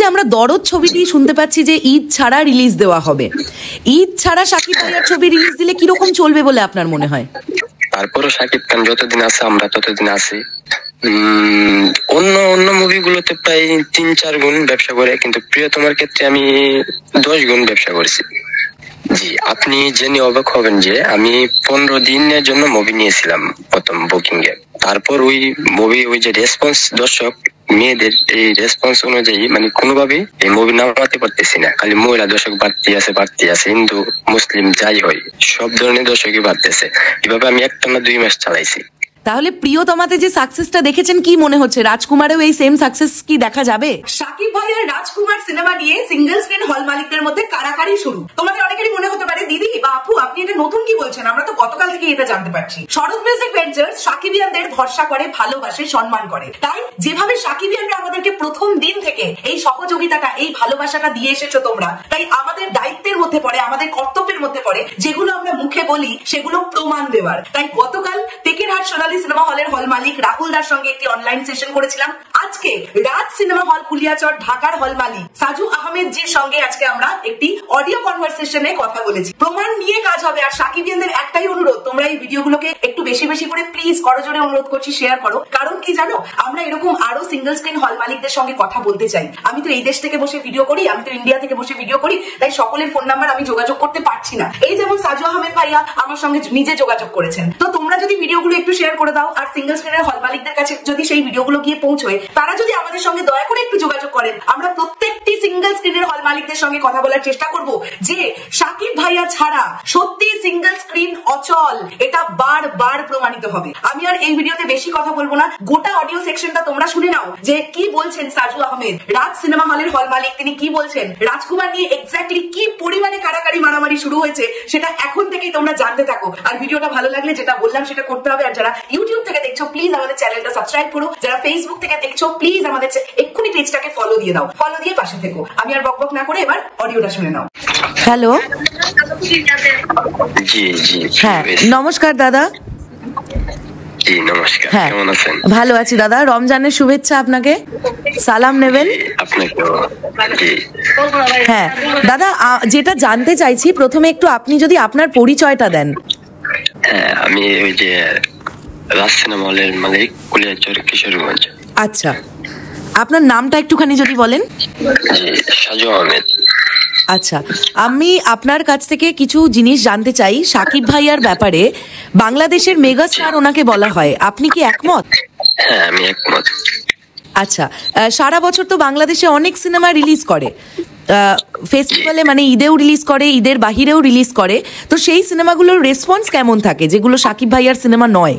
যে আমরা দরদ ছবিটি শুনতে পাচ্ছি যে ঈদ ছাড়া রিলিজ দেওয়া হবে, ঈদ ছাড়া শাকিব ভাইয়ার ছবি রিলিজ দিলে কিরকম চলবে বলে আপনার মনে হয়? তারপরও শাকিব খান যতদিন আছে আমরা ততদিন আছি। অন্য অন্য মুভিগুলোতে প্রায় 3-4 গুণ ব্যবসা করে, কিন্তু প্রিয়তমার ক্ষেত্রে আমি 10 গুণ ব্যবসা করছি। জি, আপনি জেনে অবাক হবেন যে আমি 15 দিনের জন্য মুভি নিয়েছিলাম প্রথম বুকিং এ। তারপর ওই মুভি, ওই যে রেসপন্স দর্শক মেয়েদের, এই রেসপন্স অনুযায়ী মানে কোনোভাবেই এই মুভি নামাতে পারতেছি না। খালি মহিলা দর্শক বাড়তি আছে, হিন্দু মুসলিম যাই হয় সব ধরনের দর্শকই বাড়তেছে। এভাবে আমি একটানা 2 মাস চালাইছি। তাহলে প্রিয়তমাতে যে সাকসেসটা দেখেছেন, কি মনে হচ্ছে রাজকুমারেও এই সেম সাকসেস কি দেখা যাবে? শাকিব ভাইয়ের রাজকুমার সিনেমা নিয়ে সিঙ্গেল স্ক্রিন হল মালিকদের মধ্যে কারাকারি শুরু। তোমাদের অনেকেরই মনে হতে পারে দিদি বা আপু আপনি এটা নতুন কি বলছেন, আমরা তো গতকাল থেকে এটা জানতে পারছি। শরৎ মিউজিক ভেঞ্চার্স শাকিবিয়ানদের ভরসা করে, ভালোবাসে, সম্মান করে। তাই যেভাবে শাকিবিয়ানরা আমাদেরকে প্রথম দিন থেকে এই সহযোগিতাটা, এই ভালোবাসাটা দিয়ে এসেছো তোমরা, তাই আমাদের দায়িত্বের মধ্যে পড়ে, আমাদের কর্তব্যের মধ্যে পড়ে যেগুলো আমরা মুখে বলি সেগুলো প্রমাণ দেওয়ার। তাই গতকাল টেকেরহাট সোনালী সিনেমা হলের হল মালিক রাহুল দার সঙ্গে একটি অনলাইন সেশন করেছিলাম। আজকে রাজ সিনেমা হল কুলিয়াচর ঢাকার হল মালিক সাজু আহমেদ জির সঙ্গে আজকে আমরা একটি অডিও কনভারসেশনে কথা বলেছি। প্রমাণ নিয়ে কাজ হবে। আর শাকিবিয়ানদের একটাই অনুরোধ, তোমরা এই ভিডিওগুলোকে একটু বেশি বেশি করে প্লিজ করজোরে অনুরোধ করছি শেয়ার করো। কারণ কি জানো, আমরা এরকম আরো সিঙ্গেল স্ক্রিন হল মালিকদের সঙ্গে কথা বলতে চাই। আমি তো এই দেশ থেকে বসে ভিডিও করি, আমি তো ইন্ডিয়া থেকে বসে ভিডিও করি, তাই সকলের ফোন নাম্বার আমি যোগাযোগ করতে পারছি না। এই যেমন সাজু আহমেদ ভাইয়া আমার সঙ্গে নিজে যোগাযোগ করেছেন। তো তোমরা যদি ভিডিওগুলো একটু শেয়ার করে দাও, আর সিঙ্গেল স্ক্রিনের হল মালিকদের কাছে যদি সেই ভিডিওগুলো গিয়ে পৌঁছয়, তারা যদি আমাদের সঙ্গে দয়া করে একটু যোগাযোগ করেন, আমরা প্রত্যেকটি সিঙ্গেল স্ক্রিনের হল মালিকদের সঙ্গে কথা বলার চেষ্টা করব যে শাকিব ভাইয়া ছাড়া সত্যি সিঙ্গেল স্ক্রিন অচল। এটা বারবার প্রমাণিত হবে। আমি আর এই ভিডিওতে বেশি কথা বলবো না, গোটা অডিও সেকশনটা তোমরা শুনে নাও যে কি বলছেন সাজু আহমেদ, রাজ সিনেমা হলের হল মালিক, তিনি কি বলছেন। রাজকুমার নিয়ে এক্স্যাক্টলি কি পরিমাণে কারাকারি মারামারি শুরু হয়েছে সেটা এখন থেকেই তোমরা জানতে থাকো। আর ভিডিওটা ভালো লাগলে যেটা বললাম সেটা করতে হবে। আর যারা ইউটিউব থেকে দেখছো প্লিজ আমাদের চ্যানেলটা সাবস্ক্রাইব করো, যারা ফেসবুক থেকে দেখছো প্লিজ আমাদের এক্ষুনি পেজটাকে ফলো দিয়ে দাও, ফলো দিয়ে পাশে থেকো। আমি আর বকবক না করে এবার অডিওটা শুনে নাও। হ্যালো, জি জি, হ্যাঁ নমস্কার দাদা। জি নমস্কার, কেমন আছেন? ভালো আছি দাদা, রমজানের শুভেচ্ছা আপনাকে, সালাম নেবেন। হ্যাঁ দাদা, যেটা জানতে চাইছি প্রথমে একটু আপনি যদি আপনার পরিচয়টা দেন। হ্যাঁ, আমি ওই যে রাজ সিনেমা হলের মালিক, কুলিয়াচর, কিশোরগঞ্জ। আচ্ছা, আপনার নামটা একটুখানি যদি বলেন। জি, সাজু আহমেদ। আচ্ছা, আমি আপনার কাছ থেকে কিছু জিনিস জানতে চাই শাকিব ভাইয়ার ব্যাপারে। বাংলাদেশের মেগাস্টার ওনাকে বলা হয়, আপনি কি একমত? হ্যাঁ, আমি একমত। আচ্ছা, সারা বছর তো বাংলাদেশে অনেক সিনেমা রিলিজ করে, ফেস্টিভ্যালে মানে ঈদেও রিলিজ করে, ঈদের বাহিরেও রিলিজ করে। তো সেই সিনেমাগুলোর রেসপন্স কেমন থাকে যেগুলো শাকিব ভাইয়ার সিনেমা নয়?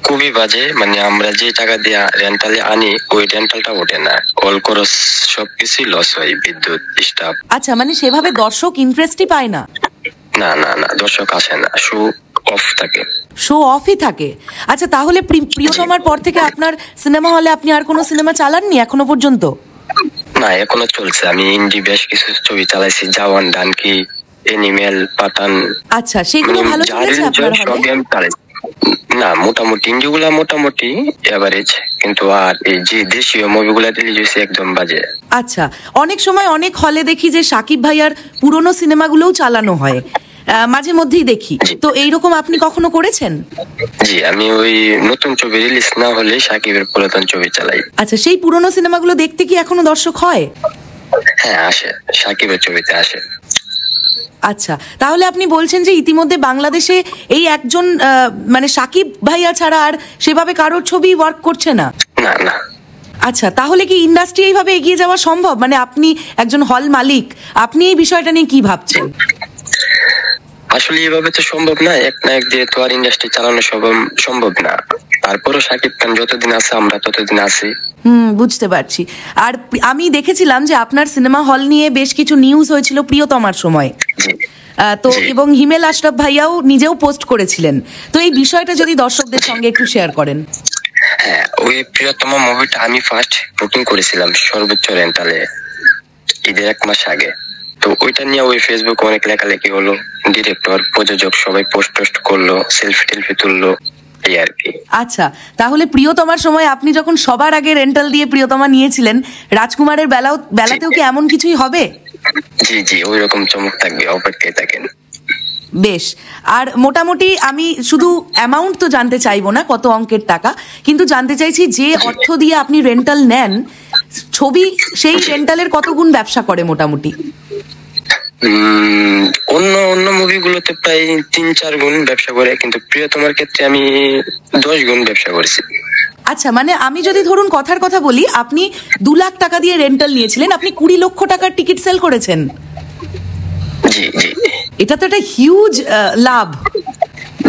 খুবই বাজে। মানে আমরা যে টাকা দিয়ে রেন্টালে আনি ওই রেন্টালটা ওঠে না, অল খরচ সবকিছু লস হয়, বিদ্যুৎ, স্টাফ। আচ্ছা, মানে সেভাবে দর্শক ইন্টারেস্টই পায় না? না না না, দর্শক আসে না, শো অফ থাকে। শো অফই থাকে। আচ্ছা, তাহলে প্রিয়তমার পর থেকে আপনার সিনেমা হলে আপনি আর কোনো সিনেমা চালাননি এখনো পর্যন্ত? না, এখনো চলছে। আমি ইন্ডি বেশ কিছু ছবি চালাইছি, জওয়ান, ডানকি, এনিমেল, পাঠান। আচ্ছা, সেগুলো ভালো চলেছে আপনার হলে? না, মোটামুটি ইন্ডিগুলা মোটামুটি এভারেজ, কিন্তু আর এই যে দেশীয় মুভিগুলা রিলিজ হয়েছে একদম বাজে। আচ্ছা, অনেক সময় অনেক হলে দেখি যে শাকিব ভাইয়ার পুরনো সিনেমাগুলোও চালানো হয়, মাঝে মধ্যেই দেখি। তো এইরকম আপনি কখনো করেছেন? জি, আমি ওই নতুন ছবি রিলিজ না হলে শাকিবের পুরাতন ছবি চালাই। আচ্ছা, সেই পুরনো সিনেমাগুলো দেখতে কি এখনো দর্শক হয়? হ্যাঁ, আসে, শাকিবের ছবিতে আসে। আচ্ছা, তাহলে আপনি বলছেন যে ইতিমধ্যে বাংলাদেশে এই একজন মানে শাকিব ভাইয়া ছাড়া আর সেভাবে কারোর ছবি ওয়ার্ক করছে না? না না। আচ্ছা, তাহলে কি ইন্ডাস্ট্রি এইভাবে এগিয়ে যাওয়া সম্ভব? মানে আপনি একজন হল মালিক, আপনি এই বিষয়টা নিয়ে কি ভাবছেন? আসলে এভাবে তো সম্ভব না, এক না এক দিয়ে তো আর ইন্ডাস্ট্রি চালানো সম্ভব না। তারপরও শাকিব খান যতদিন আছে আমরা ততদিন আছি। বুঝতে পারছি। আর আমি দেখেছিলাম যে আপনার সিনেমা হল নিয়ে বেশ কিছু নিউজ হয়েছিল প্রিয়তমার সময়, তো এবং হিমেল আশরাফ ভাইয়াও নিজেও পোস্ট করেছিলেন। তো এই বিষয়টা যদি দর্শকদের সঙ্গে একটু শেয়ার করেন। হ্যাঁ, ওই প্রিয়তমা মুভিটা আমি ফার্স্ট বুকিং করেছিলাম সর্বোচ্চ রেন্টালে ঈদের 1 মাস আগে। তো ওইটা নিয়ে ওই ফেসবুকে অনেক লেখালেখি হলো, ডিরেক্টর, প্রযোজক সবাই পোস্ট করলো, সেলফি টেলফি তুললো। এই আর কি। আচ্ছা, তাহলে প্রিয়তমার সময় আপনি যখন সবার আগে রেন্টাল দিয়ে প্রিয়তমা নিয়েছিলেন, রাজকুমারের বেলাতেও কি এমন কিছুই হবে? জি জি, ওই রকম চমক থাকবে, অপেক্ষায় থাকেন। বেশ। আর মোটামুটি আমি শুধু অ্যামাউন্ট তো জানতে চাইবো না কত অঙ্কের টাকা, কিন্তু জানতে চাইছি যে অর্থ দিয়ে আপনি রেন্টাল নেন ছবি, সেই রেন্টালের কত গুণ ব্যবসা করে মোটামুটি? অন্য অন্য মুভিগুলোতে প্রায় 3-4 গুণ ব্যবসা করে, কিন্তু প্রিয়তমার ক্ষেত্রে আমি 10 গুণ ব্যবসা করেছি। আচ্ছা, মানে আমি যদি ধরুন কথার কথা বলি, আপনি 2 লাখ টাকা দিয়ে রেন্টাল নিয়েছিলেন, আপনি 20 লক্ষ টাকার টিকিট সেল করেছেন। জি জি, এটা তো একটা হিউজ লাভ।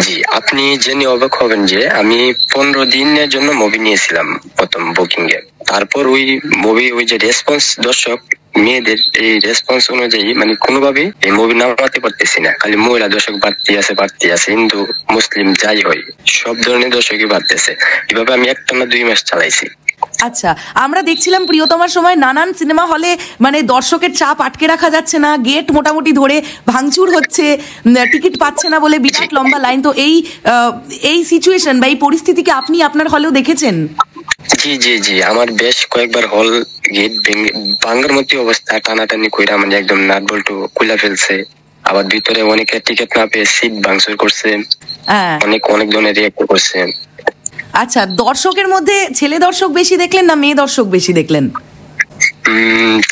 জি, আপনি জেনে অবাক হবেন যে আমি 15 দিনের জন্য মুভি নিয়েছিলাম প্রথম বুকিং এ। তারপর ওই মুভি, ওই যে রেসপন্স দর্শক মেয়েদের, এই রেসপন্স অনুযায়ী মানে কোনোভাবে এই মুভি নামাতে পারতেছি না। খালি মহিলা দর্শক বাড়তে আছে, হিন্দু মুসলিম যাই হয় সব ধরনের দর্শকই বাড়তেছে। এভাবে আমি একটানা 2 মাস চালাইছি। আচ্ছা, আমরা দেখছিলাম প্রিয়তমার সময় নানান সিনেমা হলে মানে দর্শকের চাপ আটকে রাখা যাচ্ছে না, গেট মোটামুটি ধরে ভাঙচুর হচ্ছে, টিকিট পাচ্ছে না বলে বিরাট লম্বা লাইন। তো এই সিচুয়েশন বা এই পরিস্থিতিকে আপনি আপনার হলেও দেখেছেন? জি জি জি, আমার বেশ কয়েকবার হল গেট ভাঙার মতো অবস্থা, টানাটানি কইরা মানে একদম নাট বল্টু খুলে ফেলছে। আবার ভিতরে অনেকে টিকিট না পেয়ে সিট ভাঙচুর করছে, অনেক ধরনের রিঅ্যাক্ট করছে। আচ্ছা, দর্শকের মধ্যে ছেলে দর্শক বেশি দেখলেন না মেয়ে দর্শক বেশি দেখলেন?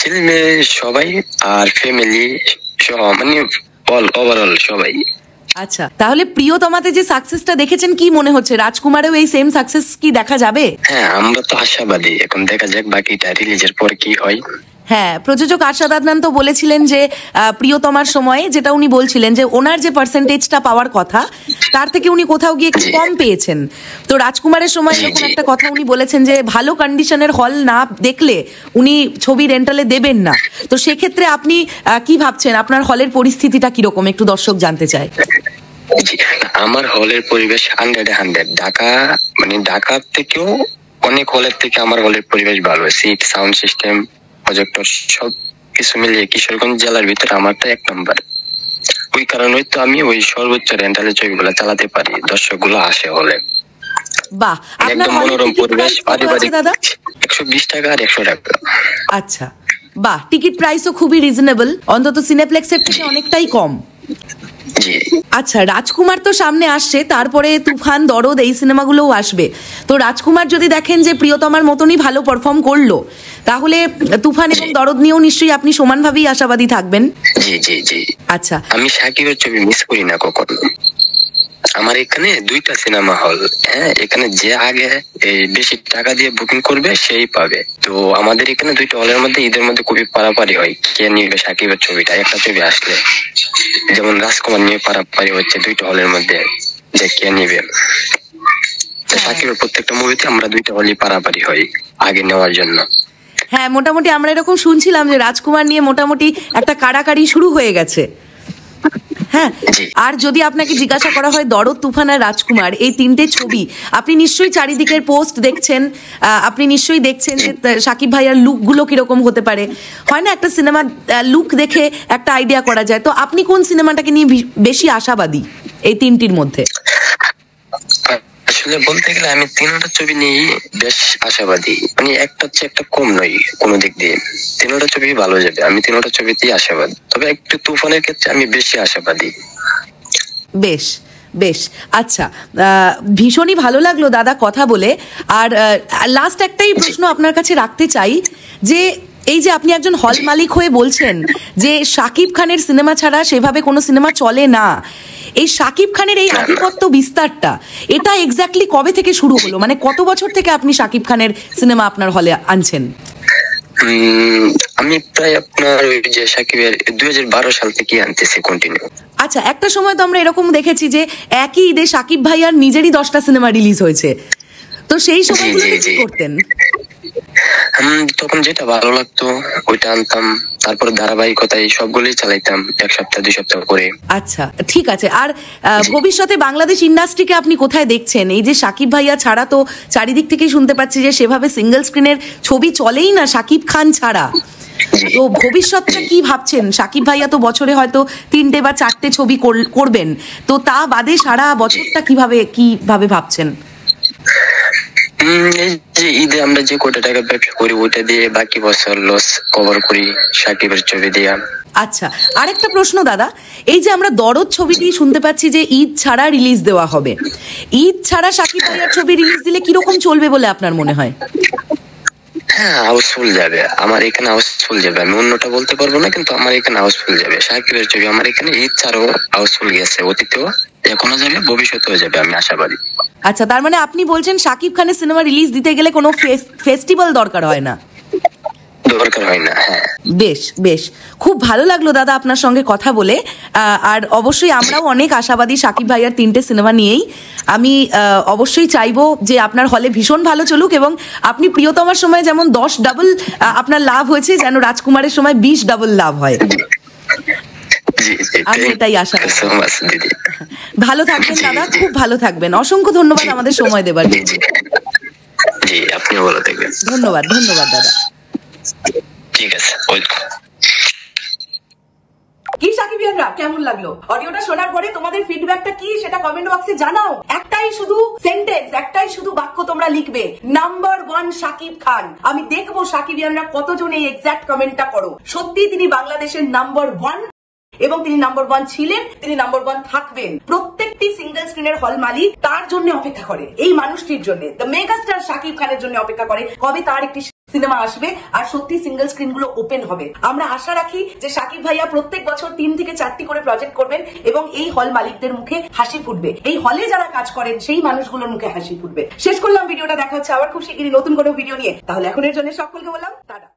ছেলে মেয়ে সবাই, আর ফ্যামিলি সহ, মানে ওভারঅল সবাই। আচ্ছা, তাহলে প্রিয়তমাতে যে সাকসেসটা দেখেছেন, কি মনে হচ্ছে রাজকুমারেও এই সেম সাকসেস কি দেখা যাবে? হ্যাঁ, আমরা তো আশাবাদী, এখন দেখা যাক বাকিটা রিলিজের পর কি হয়। হ্যাঁ, প্রযোজক আরশাদ আদনান তো বলেছিলেন যে প্রিয়তমার সময়ে যেটা উনি বলছিলেন যে ওনার যে পার্সেন্টেজটা পাওয়ার কথা তার থেকে উনি কোথাও গিয়ে একটু কম পেয়েছেন। তো রাজকুমারের সময় এরকম একটা কথা উনি বলেছেন যে ভালো কন্ডিশনের হল না দেখলে উনি ছবি রেন্টালে দেবেন না। তো সেক্ষেত্রে আপনি কি ভাবছেন, আপনার হলের পরিস্থিতিটা কিরকম একটু দর্শক জানতে চায়। আমার হলের পরিবেশ 100 ঢাকা, মানে ঢাকার থেকেও অনেক হলের থেকে আমার হলের পরিবেশ ভালো। সিট, সাউন্ড সিস্টেম, প্রজেক্টর সব কিছু মিলিয়ে কিশোরগঞ্জ জেলার ভিতরে আমারটা 1 নম্বর। ওই কারণে তো আমি ওই সর্বোচ্চ রেন্টালের ছবিগুলো চালাতে পারি, দর্শকগুলো আসে হলে। বাহ, একদম মনোরম পরিবেশ, পারিবারিক। 120 টাকা আর 100 টাকা। আচ্ছা, বাহ, টিকিট প্রাইসও খুবই রিজনেবল, অন্তত সিনেপ্লেক্সের থেকে অনেকটাই কম। আচ্ছা, রাজকুমার তো সামনে আসছে, তারপরে তুফান, দরদ এই সিনেমাগুলোও আসবে। তো রাজকুমার যদি দেখেন যে প্রিয়তমার মতনই ভালো পারফর্ম করলো, তাহলে তুফান এবং দরদ নিয়েও নিশ্চয়ই আপনি সমানভাবেই আশাবাদী থাকবেন। জি জি জি। আচ্ছা, আমি শাকিবের ছবি মিস করি না কখনো। আমার এখানে 2টা সিনেমা হল, হ্যাঁ, এখানে যে আগে বেশি টাকা দিয়ে বুকিং করবে সেই পাবে। তো আমাদের এখানে 2টা হলের মধ্যে ঈদের মধ্যে খুবই পারাপারি হয় কে নিবে শাকিবের ছবিটা। একটা ছবি আসলে যেমন রাজকুমার নিয়ে পারাপারি হচ্ছে 2টা হলের মধ্যে যে কে নিবে। শাকিবের প্রত্যেকটা মুভিতে আমরা 2টা হলই পারাপারি হই আগে নেওয়ার জন্য। হ্যাঁ, মোটামুটি আমরা এরকম শুনছিলাম যে রাজকুমার নিয়ে মোটামুটি একটা কাড়াকাড়ি শুরু হয়ে গেছে। হ্যাঁ, আর যদি আপনাকে জিজ্ঞাসা করা হয় দরদ, তুফান আর রাজকুমার এই 3টে ছবি, আপনি নিশ্চয়ই চারিদিকের পোস্ট দেখছেন, আপনি নিশ্চয়ই দেখছেন যে শাকিব ভাইয়ার লুকগুলো কিরকম হতে পারে। হয় না, একটা সিনেমার লুক দেখে একটা আইডিয়া করা যায়। তো আপনি কোন সিনেমাটাকে নিয়ে বেশি আশাবাদী এই 3টির মধ্যে? আসলে বলতে গেলে আমি 3টা ছবি নিয়ে বেশ আশাবাদী, মানে একটা হচ্ছে একটা কম নয় কোনো দিক দিয়ে। 3টা ছবি ভালো যাবে, আমি 3টা ছবিতেই আশাবাদী। তবে একটু তুফানের ক্ষেত্রে আমি বেশি আশাবাদী। বেশ বেশ। আচ্ছা, ভীষণই ভালো লাগলো দাদা কথা বলে। আর লাস্ট একটাই প্রশ্ন আপনার কাছে রাখতে চাই, যে এই যে আপনি একজন হল মালিক হয়ে বলছেন যে শাকিব খানের সিনেমা ছাড়া সেভাবে কোনো সিনেমা চলে না, এই শাকিব খানের এই আধিপত্য বিস্তারটা এটা এক্স্যাক্টলি কবে থেকে শুরু হলো? মানে কত বছর থেকে আপনি শাকিব খানের সিনেমা আপনার হলে আনছেন? আমি প্রায় আপনার ওই যে শাকিবের 2012 সাল থেকে আনতেছি কন্টিনিউ। আচ্ছা, একটা সময় তো আমরা এরকম দেখেছি যে একই ঈদে শাকিব ভাইয়ার নিজেরই 10টা সিনেমা রিলিজ হয়েছে। তো সেই সময়গুলোতে কি করতেন? তখন যেটা ভালো লাগতো ওইটা আনতাম, তারপর ধারাবাহিকতায় সবগুলোই চালাইতাম 1 সপ্তাহ 2 সপ্তাহ করে। আচ্ছা, ঠিক আছে। আর ভবিষ্যতে বাংলাদেশ ইন্ডাস্ট্রিকে আপনি কোথায় দেখছেন? এই যে শাকিব ভাইয়া ছাড়া তো চারিদিক থেকেই শুনতে পাচ্ছি যে সেভাবে সিঙ্গেল স্ক্রিনের ছবি চলেই না শাকিব খান ছাড়া। তো ভবিষ্যৎটা কি ভাবছেন? সাকিব ভাইয়া তো বছরে হয়তো 3টে বা 4টে ছবি করবেন, তো তা বাদে সারা বছরটা কিভাবে ভাবছেন? এই যে ঈদে আমরা যে কোটি টাকা ব্যবসা করি ওটা দিয়ে বাকি বছর লস কভার করি সাকিবের ছবি দিয়ে। আচ্ছা, আরেকটা প্রশ্ন দাদা, এই যে আমরা দরদ ছবিটি শুনতে পাচ্ছি যে ঈদ ছাড়া রিলিজ দেওয়া হবে, ঈদ ছাড়া সাকিব ভাইয়ার ছবি রিলিজ দিলে কিরকম চলবে বলে আপনার মনে হয়? হ্যাঁ, হাউসফুল যাবে, আমার এখানে হাউসফুল যাবে, আমি অন্যটা বলতে পারবো না, কিন্তু আমার এখানে হাউসফুল যাবে। সাকিবের ছবি আমার এখানে ঈদ ছাড়াও হাউসফুল গেছে, অতীতেও এখনো যাবে, ভবিষ্যতেও যাবে, আমি আশাবাদী। আচ্ছা, তার মানে আপনি বলছেন সাকিব খানের সিনেমা রিলিজ দিতে গেলে কোনো ফেস্টিভ্যাল দরকার হয় না? দরকার হয় না, হ্যাঁ। বেশ বেশ, খুব ভালো লাগলো দাদা আপনার সঙ্গে কথা বলে। আর অবশ্যই আমরাও অনেক আশাবাদী সাকিব ভাইয়ার 3টে সিনেমা নিয়েই। আমি অবশ্যই চাইবো যে আপনার হলে ভীষণ ভালো চলুক, এবং আপনি প্রিয়তমার সময় যেমন 10 ডাবল আপনার লাভ হয়েছে, যেন রাজকুমারের সময় 20 ডাবল লাভ হয়। আমি এটাই আশা করি। ভালো থাকবেন দাদা, খুব ভালো থাকবেন, অসংখ্য ধন্যবাদ আমাদের সময় দেবার জন্য। জি, আপনিও ভালো থাকবেন। ধন্যবাদ ধন্যবাদ দাদা। ঠিক আছে, ওয়েলকাম। কি সাকিবিয়ানরা, কেমন লাগলো অডিওটা শোনার পরে? তোমাদের ফিডব্যাকটা কি সেটা কমেন্ট বক্সে জানাও। একটাই শুধু সেন্টেন্স, একটাই শুধু বাক্য তোমরা লিখবে, নাম্বার 1 সাকিব খান। আমি দেখবো সাকিবিয়ানরা কতজন এই এক্সাক্ট কমেন্টটা করো। সত্যি তিনি বাংলাদেশের নাম্বার 1, এবং তিনি নাম্বার 1 ছিলেন, তিনি নাম্বার 1 থাকবেন। প্রত্যেকটি সিঙ্গেল স্ক্রিনের হল মালিক তার জন্য অপেক্ষা করে, এই মানুষটির জন্য, দ্য মেগাস্টার সাকিব খানের জন্য অপেক্ষা করে কবে তার একটি সিনেমা আসবে আর সত্যি সিঙ্গেল স্ক্রিন গুলো ওপেন হবে। আমরা আশা রাখি যে সাকিব ভাইয়া প্রত্যেক বছর 3 থেকে 4টি করে প্রজেক্ট করবেন এবং এই হল মালিকদের মুখে হাসি ফুটবে, এই হলে যারা কাজ করেন সেই মানুষগুলোর মুখে হাসি ফুটবে। শেষ করলাম ভিডিওটা, দেখা হচ্ছে আবার খুব শিগগিরই নতুন কোনো ভিডিও নিয়ে। তাহলে এখনের জন্য সকলকে বললাম টাটা।